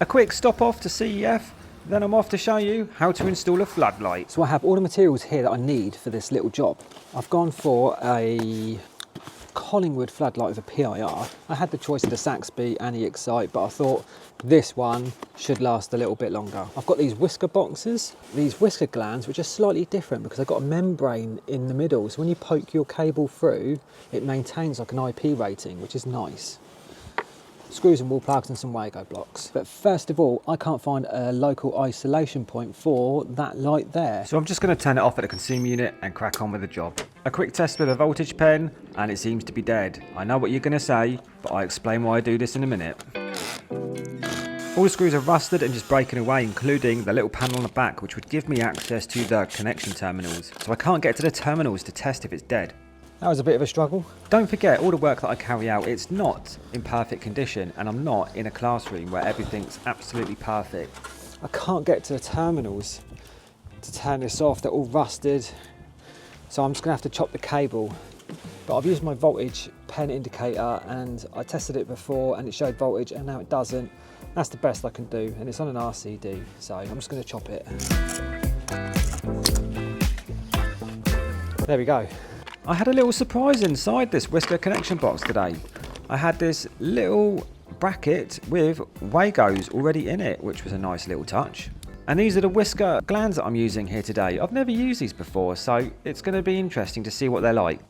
A quick stop off to CEF, then I'm off to show you how to install a floodlight. So I have all the materials here that I need for this little job. I've gone for a Collingwood floodlight with a PIR. I had the choice of the Saxby and the 𝐾𝐢𝐬𝐬, but I thought this one should last a little bit longer. I've got these whisker boxes, these whisker glands, which are slightly different because they've got a membrane in the middle. So when you poke your cable through, it maintains like an IP rating, which is nice. Screws and wall plugs and some Wago blocks. But first of all, I can't find a local isolation point for that light there. So I'm just going to turn it off at the consumer unit and crack on with the job. A quick test with a voltage pen and it seems to be dead. I know what you're going to say, but I'll explain why I do this in a minute. All the screws are rusted and just breaking away, including the little panel on the back, which would give me access to the connection terminals. So I can't get to the terminals to test if it's dead. That was a bit of a struggle. Don't forget, all the work that I carry out, it's not in perfect condition, and I'm not in a classroom where everything's absolutely perfect. I can't get to the terminals to turn this off. They're all rusted. So I'm just gonna have to chop the cable. But I've used my voltage pen indicator and I tested it before and it showed voltage and now it doesn't. That's the best I can do, and it's on an RCD. So I'm just gonna chop it. There we go. I had a little surprise inside this whisker connection box today. I had this little bracket with Wagos already in it, which was a nice little touch. And these are the whisker glands that I'm using here today. I've never used these before, so it's going to be interesting to see what they're like.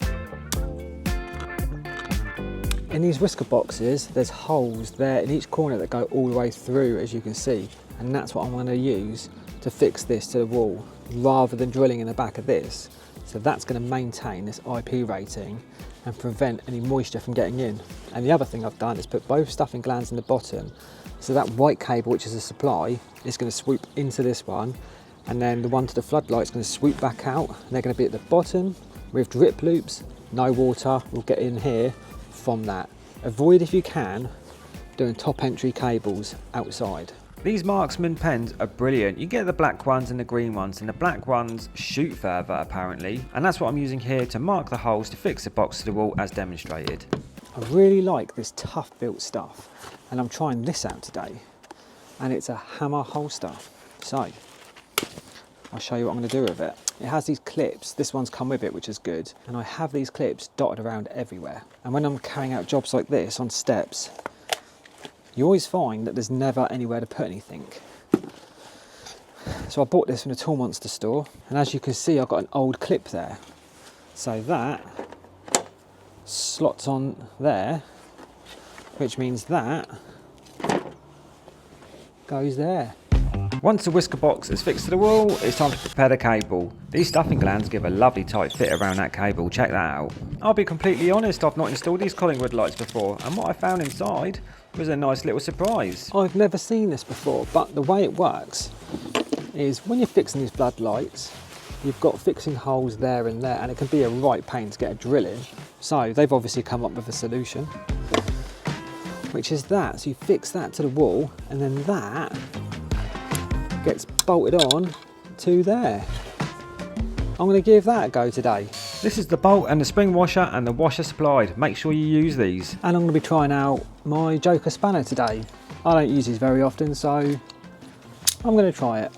In these whisker boxes, there's holes there in each corner that go all the way through, as you can see. And that's what I'm going to use to fix this to the wall, rather than drilling in the back of this. So that's going to maintain this IP rating and prevent any moisture from getting in. And the other thing I've done is put both stuffing glands in the bottom. So that white cable, which is a supply, is going to swoop into this one. And then the one to the floodlight is going to swoop back out. And they're going to be at the bottom with drip loops. No water will get in here from that. Avoid, if you can, doing top entry cables outside. These Marksman pens are brilliant. You get the black ones and the green ones, and the black ones shoot further apparently, and that's what I'm using here to mark the holes to fix the box to the wall as demonstrated. I really like this tough built stuff, and I'm trying this out today, and it's a hammer holster. So I'll show you what I'm going to do with it. It has these clips, this one's come with it, which is good, and I have these clips dotted around everywhere. And when I'm carrying out jobs like this on steps, you always find that there's never anywhere to put anything. So I bought this from the Toolmonster.store, and as you can see, I've got an old clip there. So that slots on there, which means that goes there. Once the whisker box is fixed to the wall, it's time to prepare the cable. These stuffing glands give a lovely tight fit around that cable, check that out. I'll be completely honest, I've not installed these Collingwood lights before, and what I found inside was a nice little surprise. I've never seen this before, but the way it works is when you're fixing these floodlights, you've got fixing holes there and there, and it can be a right pain to get a drill in. So they've obviously come up with a solution, which is that. So you fix that to the wall, and then that gets bolted on to there. I'm going to give that a go today. This is the bolt and the spring washer and the washer supplied. Make sure you use these. And I'm going to be trying out my 𝐾𝐽𝐬 spanner today. I don't use these very often, so I'm going to try it.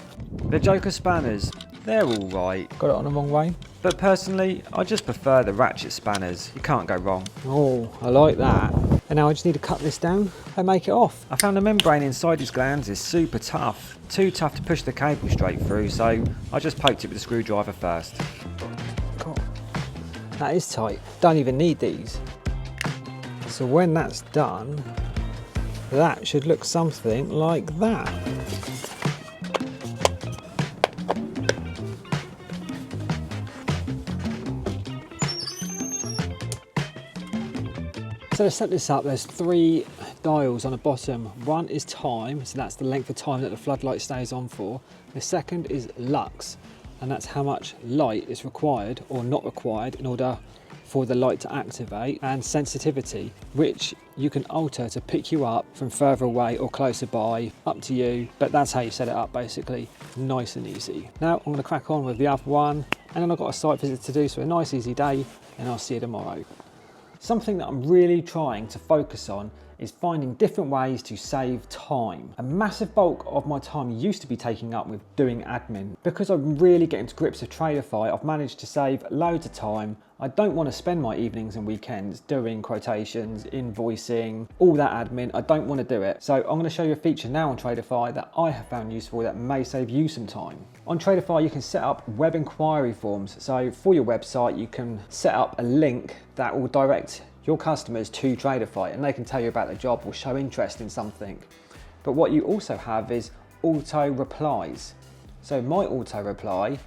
The 𝐾𝐽𝐬 spanners, they're all right. Got it on the wrong way. But personally, I just prefer the ratchet spanners. You can't go wrong. Oh, I like that. And now I just need to cut this down and make it off. I found the membrane inside these glands is super tough. Too tough to push the cable straight through, so I just poked it with a screwdriver first. God, that is tight. Don't even need these. So when that's done, that should look something like that. So to set this up, there's 3 dials on the bottom. One is time, so that's the length of time that the floodlight stays on for. The second is lux, and that's how much light is required or not required in order for the light to activate. And sensitivity, which you can alter to pick you up from further away or closer by, up to you, but that's how you set it up basically, nice and easy. Now I'm going to crack on with the other one, and then I've got a site visit to do, so a nice easy day, and I'll see you tomorrow. Something that I'm really trying to focus on is finding different ways to save time. A massive bulk of my time used to be taking up with doing admin. Because I'm really getting to grips with Traderify, I've managed to save loads of time. I don't want to spend my evenings and weekends doing quotations, invoicing, all that admin. I don't want to do it. So I'm going to show you a feature now on Traderify that I have found useful that may save you some time. On Traderify, you can set up web inquiry forms. So for your website, you can set up a link that will direct your customers to Traderify, and they can tell you about the job or show interest in something. But what you also have is auto replies. So my auto reply,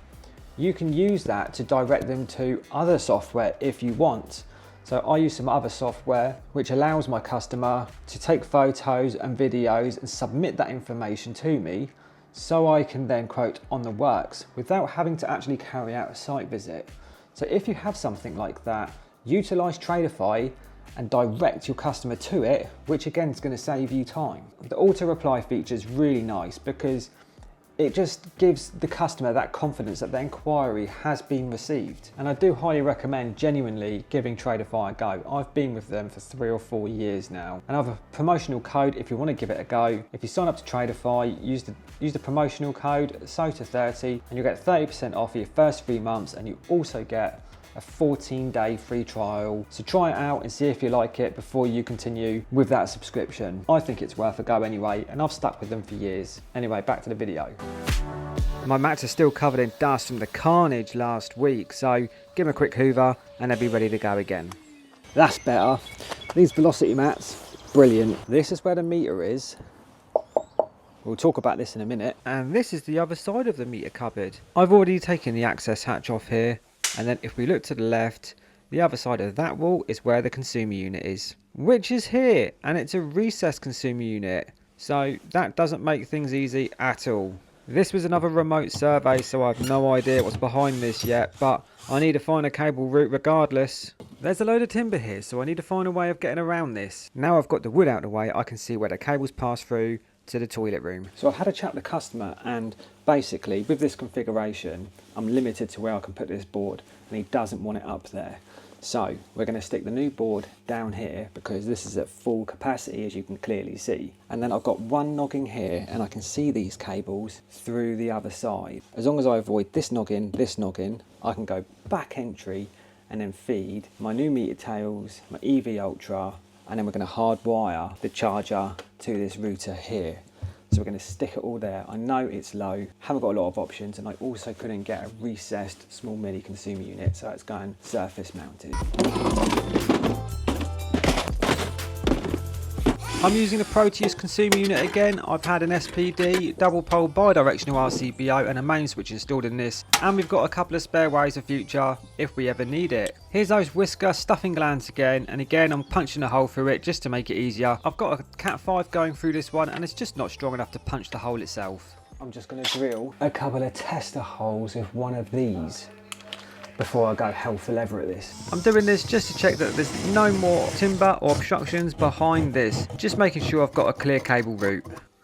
you can use that to direct them to other software if you want. So I use some other software which allows my customer to take photos and videos and submit that information to me, so I can then quote on the works without having to actually carry out a site visit. So if you have something like that, utilize Traderify and direct your customer to it, which again is going to save you time. The auto reply feature is really nice because it just gives the customer that confidence that the inquiry has been received. And I do highly recommend genuinely giving Traderify a go. I've been with them for 3 or 4 years now. And I have a promotional code if you want to give it a go. If you sign up to Traderify, use the promotional code SOTA30 and you'll get 30% off for your first 3 months, and you also get a 14-day free trial. So try it out and see if you like it before you continue with that subscription. I think it's worth a go anyway, and I've stuck with them for years. Anyway, back to the video. My mats are still covered in dust from the carnage last week, so give them a quick hoover and they'll be ready to go again. That's better. These velocity mats, brilliant. This is where the meter is. We'll talk about this in a minute. And this is the other side of the meter cupboard. I've already taken the access hatch off here. And then if we look to the left, the other side of that wall is where the consumer unit is, which is here, and it's a recessed consumer unit. So that doesn't make things easy at all. This was another remote survey, so I have no idea what's behind this yet, but I need to find a cable route regardless. There's a load of timber here, so I need to find a way of getting around this. Now I've got the wood out of the way, I can see where the cables pass through to the toilet room. So I've had a chat with the customer, and basically with this configuration I'm limited to where I can put this board, and he doesn't want it up there. So we're going to stick the new board down here because this is at full capacity, as you can clearly see. And then I've got one noggin here, and I can see these cables through the other side. As long as I avoid this noggin, I can go back entry and then feed my new meter tails, my EV Ultra, and then we're going to hardwire the charger to this router here. So we're going to stick it all there. I know it's low, haven't got a lot of options, and I also couldn't get a recessed small mini consumer unit, so it's going surface mounted. I'm using the Proteus consumer unit again. I've had an SPD, double pole bi-directional RCBO and a main switch installed in this, and we've got a couple of spare ways of future if we ever need it. Here's those whisker stuffing glands again, and again I'm punching a hole through it just to make it easier. I've got a Cat 5 going through this one, and it's just not strong enough to punch the hole itself. I'm just going to drill a couple of tester holes with one of these before I go hell for leather at this. I'm doing this just to check that there's no more timber or obstructions behind this, just making sure I've got a clear cable route.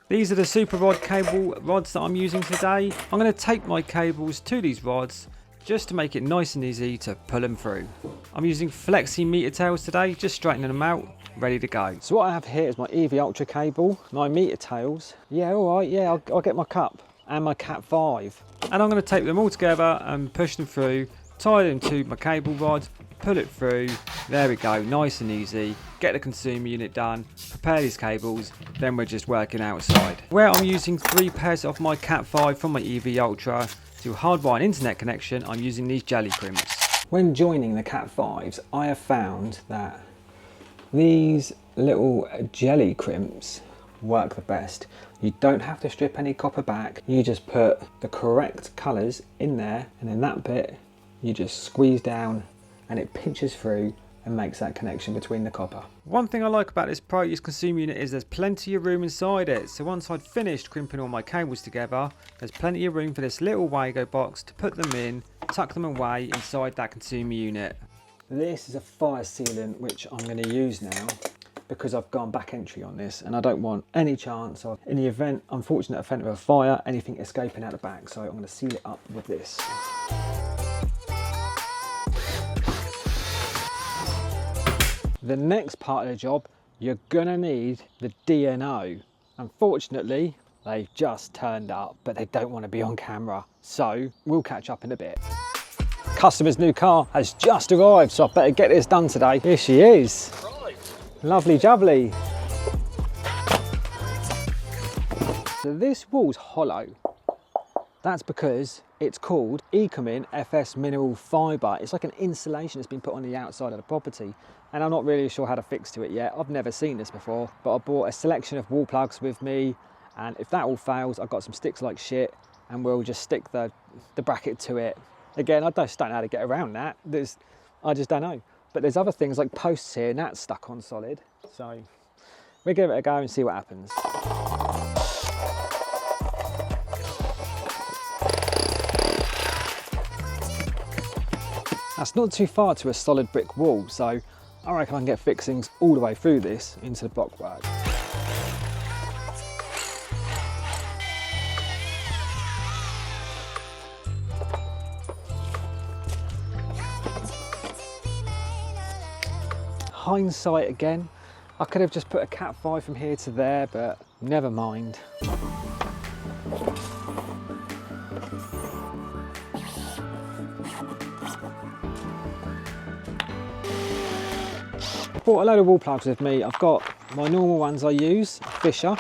These are the super rod cable rods that I'm using today. I'm going to tape my cables to these rods just to make it nice and easy to pull them through. I'm using flexi meter tails today, just straightening them out, ready to go. So what I have here is my EV Ultra cable, my meter tails. Yeah, alright, yeah, I'll get my cup and my Cat 5. And I'm going to tape them all together and push them through, tie them to my cable rod, pull it through. There we go, nice and easy. Get the consumer unit done, prepare these cables, then we're just working outside. Where I'm using 3 pairs of my Cat 5 from my EV Ultra to hardwire an internet connection, I'm using these jelly crimps. When joining the Cat 5s, I have found that these little jelly crimps work the best. You don't have to strip any copper back, you just put the correct colours in there, and in that bit you just squeeze down and it pinches through and makes that connection between the copper. One thing I like about this Proteus consumer unit is there's plenty of room inside it. So once I'd finished crimping all my cables together, there's plenty of room for this little Wago box to put them in, tuck them away inside that consumer unit. This is a fire sealant which I'm going to use now because I've gone back entry on this, and I don't want any chance of, in the event, unfortunate event of a fire, anything escaping out the back. So I'm going to seal it up with this. The next part of the job you're gonna need the DNO. Unfortunately, they've just turned up, but they don't want to be on camera. So we'll catch up in a bit. Customer's new car has just arrived, so I better get this done today. Here she is. Lovely jubbly. So this wall's hollow. That's because it's called 𝐏𝐚𝐫𝐿 FS mineral fibre. It's like an insulation that's been put on the outside of the property, and I'm not really sure how to fix to it yet. I've never seen this before, but I bought a selection of wall plugs with me, and if that all fails, I've got some sticks like shit, and we'll just stick the bracket to it. Again, I just don't know how to get around that. I just don't know. But there's other things like posts here, and that's stuck on solid. So we'll give it a go and see what happens. That's not too far to a solid brick wall, so I reckon I can get fixings all the way through this into the blockwork. Hindsight again, I could have just put a Cat 5 from here to there, but never mind. Bought a load of wall plugs with me. I've got my normal ones I use, Fisher.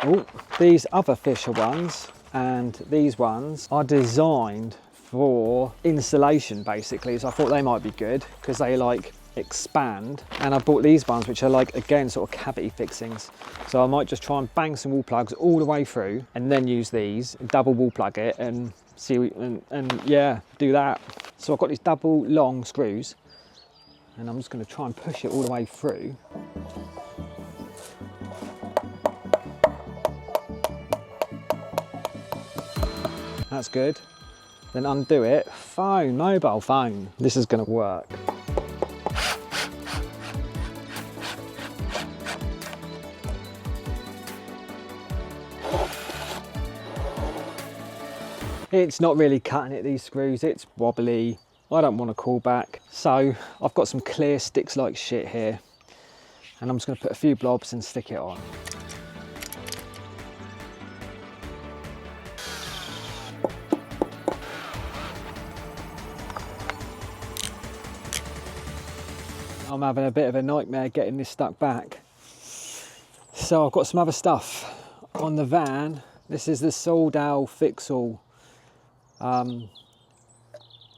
Oh, these other Fisher ones and these ones are designed for insulation basically, so I thought they might be good because they like expand. And I bought these ones which are like, again, sort of cavity fixings, so I might just try and bang some wall plugs all the way through and then use these, double wall plug it and see, and yeah, do that. So I've got these double long screws, and I'm just going to try and push it all the way through. That's good. Then undo it. Phone, mobile phone. This is going to work. It's not really cutting it, these screws. It's wobbly. I don't want to call back. So I've got some clear sticks like shit here, and I'm just going to put a few blobs and stick it on. I'm having a bit of a nightmare getting this stuck back. So I've got some other stuff on the van. This is the 𝐾𝐢𝐬𝐿 Fix-All. And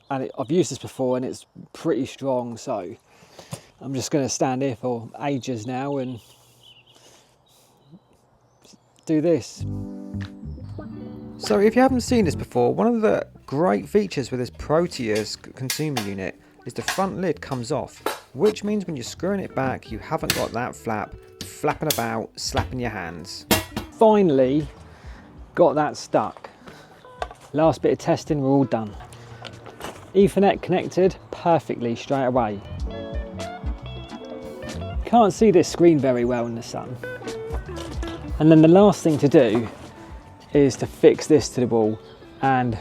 I've used this before and it's pretty strong, so I'm just going to stand here for ages now and do this. So if you haven't seen this before, one of the great features with this Proteus consumer unit is the front lid comes off, which means when you're screwing it back, you haven't got that flap flapping about, slapping your hands. Finally got that stuck. Last bit of testing, we're all done. Ethernet connected perfectly straight away. Can't see this screen very well in the sun. And then the last thing to do is to fix this to the wall, and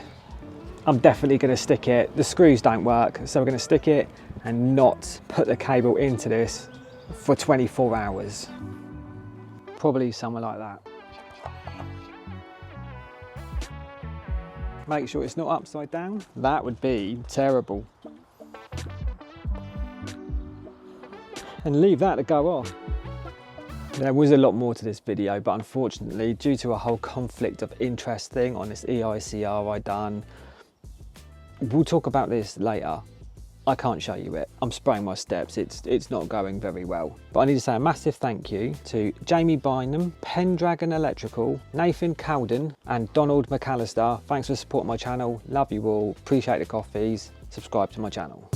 I'm definitely going to stick it. The screws don't work, so we're going to stick it and not put the cable into this for 24 hours. Probably somewhere like that. Make sure it's not upside down. That would be terrible. And leave that to go off. There was a lot more to this video, but unfortunately, due to a whole conflict of interest thing on this EICR I done, we'll talk about this later. I can't show you it. I'm spraying my steps. It's not going very well. But I need to say a massive thank you to Jamie Bynum, Pendragon Electrical, Nathan Cowden, and Donald McAllister. Thanks for supporting my channel. Love you all. Appreciate the coffees. Subscribe to my channel.